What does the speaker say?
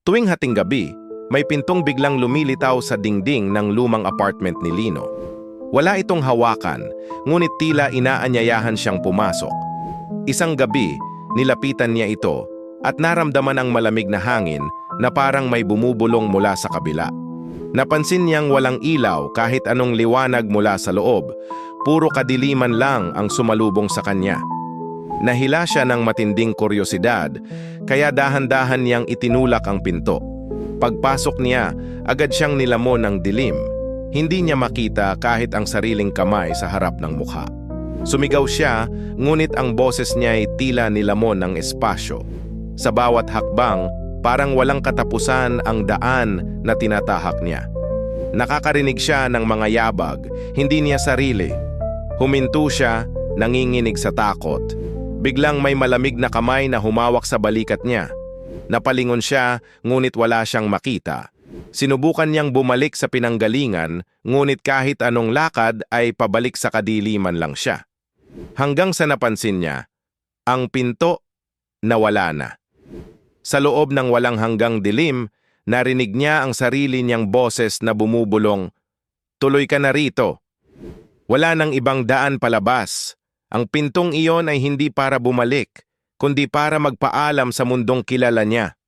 Tuwing hating gabi, may pintong biglang lumilitaw sa dingding ng lumang apartment ni Lino. Wala itong hawakan, ngunit tila inaanyayahan siyang pumasok. Isang gabi, nilapitan niya ito at naramdaman ang malamig na hangin na parang may bumubulong mula sa kabila. Napansin niyang walang ilaw kahit anong liwanag mula sa loob, puro kadiliman lang ang sumalubong sa kanya. Nahila siya ng matinding kuryosidad, kaya dahan-dahan niyang itinulak ang pinto. Pagpasok niya, agad siyang nilamon ng dilim. Hindi niya makita kahit ang sariling kamay sa harap ng mukha. Sumigaw siya, ngunit ang boses niya ay tila nilamon ng espasyo. Sa bawat hakbang, parang walang katapusan ang daan na tinatahak niya. Nakakarinig siya ng mga yabag, hindi niya sarili. Huminto siya, nanginginig sa takot. Biglang may malamig na kamay na humawak sa balikat niya. Napalingon siya, ngunit wala siyang makita. Sinubukan niyang bumalik sa pinanggalingan, ngunit kahit anong lakad ay pabalik sa kadiliman lang siya. Hanggang sa napansin niya, ang pinto nawala na. Sa loob ng walang hanggang dilim, narinig niya ang sarili niyang boses na bumubulong, "Tuloy ka na rito." Wala nang ibang daan palabas. Ang pintong iyon ay hindi para bumalik, kundi para magpaalam sa mundong kilala niya.